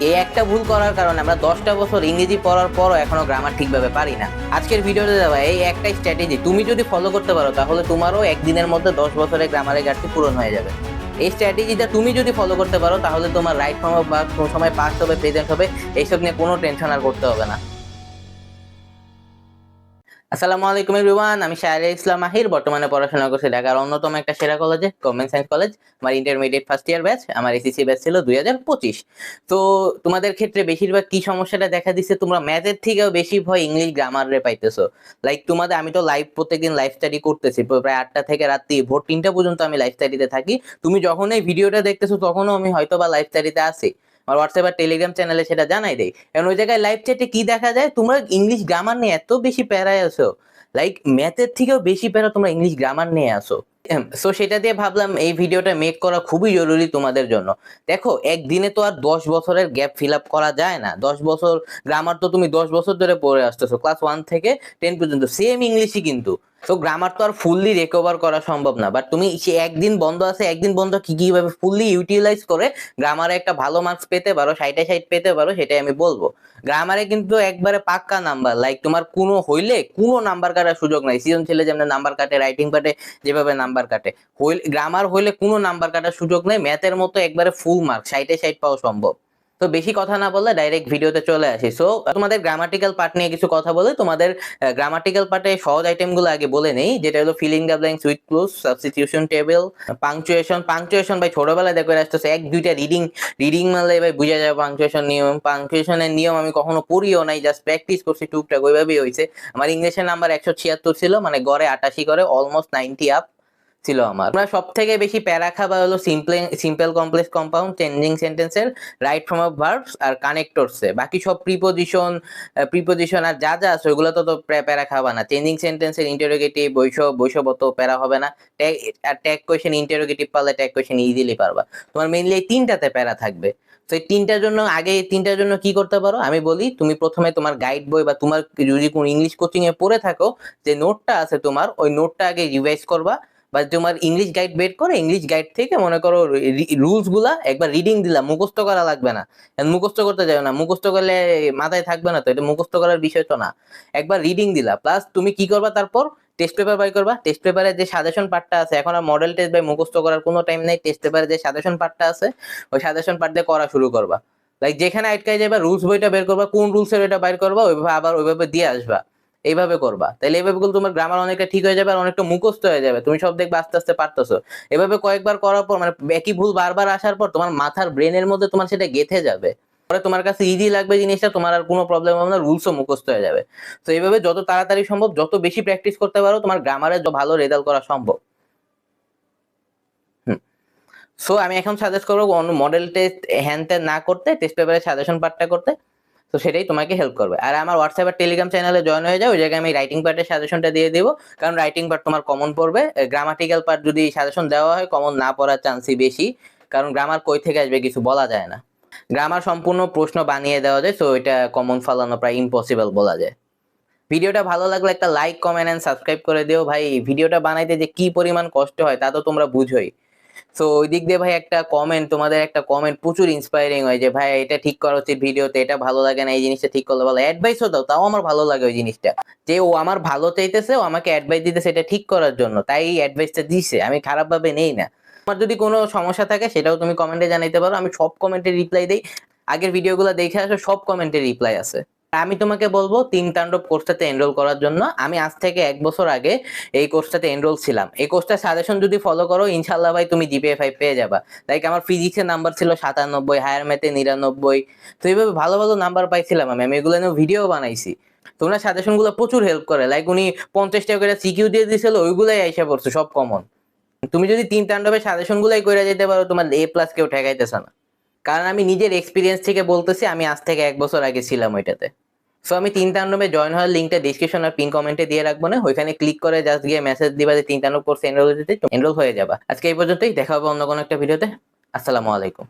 এই একটা ভুল করার কারণে আমরা 10টা বছর ইংরেজি পড়ার পরও এখনো গ্রামার ঠিকভাবে পারি না। আজকের ভিডিওতে দেওয়া এই একটাই স্ট্র্যাটেজি তুমি যদি ফলো করতে পারো তাহলে তোমারও একদিনের মধ্যে 10 বছরের গ্রামারের ঘাটতি পূরণ হয়ে যাবে। এই স্ট্র্যাটেজিটা তুমি যদি ফলো করতে পারো তাহলে তোমার রাইট ফর্ম বা কোন সময় পাস্ট হবে, প্রেজেন্ট হবে, এইসব নিয়ে কোনো টেনশন আর করতে হবে না। আসসালামু আলাইকুম এভরিওয়ান, আমি শাহরিয়ার ইসলাম মাহির। বর্তমানে পড়াশোনা করছি ঢাকার অন্যতম একটা সেরা কলেজে, গভর্নমেন্ট সায়েন্স কলেজ। আমার ইন্টারমিডিয়েট ফার্স্ট ইয়ার ব্যাচ, আমার এসএসসি ব্যাচ ছিল 2025। তো তোমাদের ক্ষেত্রে বেশিরভাগ কি সমস্যাটা দেখা দিচ্ছে, তোমরা ম্যাথের থেকেও বেশি ভয় ইংলিশ গ্রামারে পাইতেছো। লাইক তোমাদের, আমি তো লাইভ প্রত্যেকদিন লাইভ স্টাডি করতেছি, প্রায় 8টা থেকে রাত্রি ভোর 3টা পর্যন্ত আমি লাইভ স্টাডিতে থাকি। তুমি যখন এই ভিডিওটা দেখতেছো তখনও আমি হয়তো বা লাইভ স্টাডিতে আছি। আমার হোয়াটসঅ্যাপ আর টেলিগ্রাম চ্যানেলে সেটা জানাই দেই। এখন ওই জায়গায় লাইভ চ্যাটে কি দেখা যায়, তোমরা ইংলিশ গ্রামার নিয়ে এত বেশি প্যারায় আছো, লাইক ম্যাথের থেকেও বেশি প্যারা তোমরা ইংলিশ গ্রামার নিয়ে আসো। সো সেটা দিয়ে ভাবলাম এই ভিডিওটা মেক করা খুবই জরুরি তোমাদের জন্য। দেখো, একদিনে তো আর 10 বছরের গ্যাপ ফিল আপ করা যায় না। 10 বছর গ্রামার তো তুমি 10 বছর ধরে পড়ে আসতেছো, ক্লাস 1 থেকে 10 পর্যন্ত সেম ইংলিশই কিন্তু। তো গ্রামার তো আর ফুললি রিকভার করা সম্ভব না, বাট তুমি সে একদিন বন্ধ আছে, একদিন বন্ধ কি কিভাবে ফুললি ইউটিলাইজ করে গ্রামারে একটা ভালো মার্কস পেতে পারো, 60 পেতে পারো, সেটাই আমি বলবো। গ্রামারে কিন্তু একবারে পাক্কা নাম্বার, লাইক তোমার কোনো হইলে কোনো নাম্বার কাটার সুযোগ নাই। সৃজনশীলে যেমন নাম্বার কাটে, রাইটিং পার্টে যেভাবে নাম্বার কাটে, গ্রামার হইলে কোনো নাম্বার কাটার সুযোগ নেই। ম্যাথের মতো একবারে ফুল মার্ক 60 পাওয়া সম্ভব। তো বেশি কথা না বললে ডাইরেক্ট ভিডিওতে চলে আসি। সো তোমাদের গ্রামাটিক্যাল পার্ট নিয়ে কিছু কথা বলে, তোমাদের গ্রামাটিক্যাল পার্টে সহজ আইটেমগুলো আগে বলে নেই, যেটা হলো filling the blanks with clues, substitution table, punctuation ভাই ছোটবেলায় দেখে আসতেছে, এক দুইটা রিডিং রিডিং মারলে ভাই বুঝা যায় পাংচুয়েশন নিয়ম। পাংচুয়েশনের নিয়ম আমি কখনো পড়িও নাই, জাস্ট প্র্যাকটিস করছি টুকটাক, ওইভাবেই হয়েছে। আমার ইংলিশের নাম্বার 176 ছিল, মানে গড়ে 88 করে, অলমোস্ট 90 আপ ছিল আমার। আমরা সব থেকে বেশি প্যারা খাবা হলো সিম্পল কমপ্লেক্স কম্পাউন্ড, চেঞ্জিং সেন্টেন্সের, right form of verbs are কানেক্টরসে। বাকি সব প্রিপোজিশন আর যা যা আছে ওইগুলো তো প্যারা খাবা না। চেঞ্জিং সেন্টেন্সের ইন্টারোগেটিভ বৈষবত প্যারা হবে না। ট্যাগ কোয়েশ্চেন ইন্টারোগেটিভ পারলে ট্যাগ কোয়েশ্চেন ইজিলি পারবা। তোমার মেইনলি এই তিনটাতে প্যারা থাকবে। তো এই তিনটার জন্য কি করতে পারো আমি বলি, তুমি প্রথমে তোমার গাইড বই বা তোমার যদি কোনো ইংলিশ কোচিং এ পড়ে থাকো, যে নোটটা আছে তোমার, ওই নোটটা আগে রিভাইজ করবা। বা তোমার ইংলিশ গাইড বের করে ইংলিশ গাইড থেকে মনে করো রুলস গুলা একবার রিডিং দিলা, মুখস্থ করা লাগবে না। মুখস্থ করতে যাবে না, মুখস্থ করলে মাথায় থাকবে না, তো এটা মুখস্থ করার বিষয় তো না। একবার রিডিং দিলা, প্লাস তুমি কি করবা, তারপর টেস্ট পেপার বাই করবা। টেস্ট পেপারে যে সাজেশন পার্টটা আছে, এখন আর মডেল টেস্ট বাই মুখস্থ করার কোনো টাইম নেই। টেস্ট পেপারে যে সাজেশন পার্টটা আছে, ওই সাজেশন পার্ট দিয়ে করা শুরু করবা। লাইক যেখানে আটকায় যাবে রুলস বইটা বের করবা, কোন রুলসের ওইটা বাইর করবা, ওইভাবে আবার ওইভাবে দিয়ে আসবা। এইভাবে করবা, তাহলে এইভাবে করলে তোমার গ্রামার অনেকটা ঠিক হয়ে যাবে আর অনেকটা মুখস্থ হয়ে যাবে। তুমি সব দেখবে আস্তে আস্তে পারতেছো। এভাবে কয়েকবার করার পর, মানে একই ভুল বারবার আসার পর তোমার মাথার ব্রেনের মধ্যে তোমার সেটা গেঁথে যাবে। পরে তোমার কাছে ইজি লাগবে জিনিসটা, তোমার আর কোনো প্রবলেম হবে না, রুলসও মুখস্থ হয়ে যাবে। তো এইভাবে যত তাড়াতাড়ি সম্ভব, যত বেশি প্র্যাকটিস করতে পারো, তোমার গ্রামারে ভালো রেজাল্ট করা সম্ভব। সো আমি এখন সাজেস্ট করবো অন্য মডেল টেস্ট হ্যান ত্যান না করতে, টেস্ট পেপারের সাজেশন পার্টটা করতে। তো সেটাই তোমাকে হেল্প করবে। আর আমার হোয়াটসঅ্যাপ আর টেলিগ্রাম চ্যানেলে জয়েন হয়ে যাও, ওই জায়গায় আমি রাইটিং পার্টের সাজেশনটা দিয়ে দিব। কারণ রাইটিং পার্ট তোমার কমন পড়বে, গ্রামাটিক্যাল পার্ট যদি সাজেশন দেওয়া হয় কমন না পড়ার চান্সই বেশি। কারণ গ্রামার কই থেকে আসবে কিছু বলা যায় না। গ্রামার সম্পূর্ণ প্রশ্ন বানিয়ে দেওয়া যায়, সো এটা কমন ফালানো প্রায় ইম্পসিবল বলা যায়। ভিডিওটা ভালো লাগলে একটা লাইক, কমেন্ট এন্ড সাবস্ক্রাইব করে দিও ভাই। ভিডিওটা বানাইতে যে কি পরিমাণ কষ্ট হয় তা তো তোমরা বুঝোই। সো ওই দিক দিয়ে ভাই একটা কমেন্ট, তোমাদের একটা কমেন্ট প্রচুর ইন্সপায়ারিং হয়, যে ভাই এটা ঠিক করা উচিত ভিডিওতে, এটা ভালো লাগে না, এই জিনিসটা ঠিক করলে ভালো। অ্যাডভাইসও দাও, তাও আমার ভালো লাগে ওই জিনিসটা, যে ও আমার ভালো চাইতেছে, ও আমাকে অ্যাডভাইস দিতেছে এটা ঠিক করার জন্য, তাই এই অ্যাডভাইসটা দিছে, আমি খারাপ ভাবে নেই না। তোমার যদি কোনো সমস্যা থাকে সেটাও তুমি কমেন্টে জানাইতে পারো, আমি সব কমেন্টে রিপ্লাই দেই। আগের ভিডিওগুলো দেখে আসো, সব কমেন্টে রিপ্লাই আছে। আমি তোমাকে বলবো তিন তাণ্ডব কোর্সটাতে এনরোল করার জন্য। আমি আজ থেকে 1 বছর আগে এই কোর্সটাতে এনরোল ছিলাম। এই কোর্সটার সাজেশন যদি ফলো করো, ইনশাল্লাহ ভাই তুমি জিপিএ 5 পেয়ে যাবা। লাইক আমার ফিজিক্সের নাম্বার ছিল 97, হায়ার ম্যাথে 99। তো এইভাবে ভালো ভালো নাম্বার পাইছিলাম আমি এগুলো নিয়ে ভিডিও বানাইছি। তোমরা সাজেশন গুলো প্রচুর হেল্প করে, লাইক উনি 50 টাকা করে সিকিউ দিয়ে দিয়েছিল, ওইগুলাই আইসা পড়ছে সব কমন। তুমি যদি তিন তাণ্ডবের সাজেশন গুলাই করে যেতে পারো, তোমার A+ কেউ ঠেকাইতেছে না। কারণ আমি নিজের এক্সপিরিয়েন্স থেকে বলতেছি, আমি আজ থেকে 1 বছর আগে ছিলাম ওইটাতে। সো আমি তিন তাণ্ডবে জয়েন হওয়ার লিঙ্কটা ডিসক্রিপশন আর পিন কমেন্টে দিয়ে রাখবো না, ওইখানে ক্লিক করে জাস্ট গিয়ে মেসেজ দিবা যে তিন তাণ্ডব কোর্সে এনরোল হয়ে যাবে। আজকে এই পর্যন্তই, দেখা হবে অন্য কোনো একটা ভিডিওতে। আসসালামু আলাইকুম।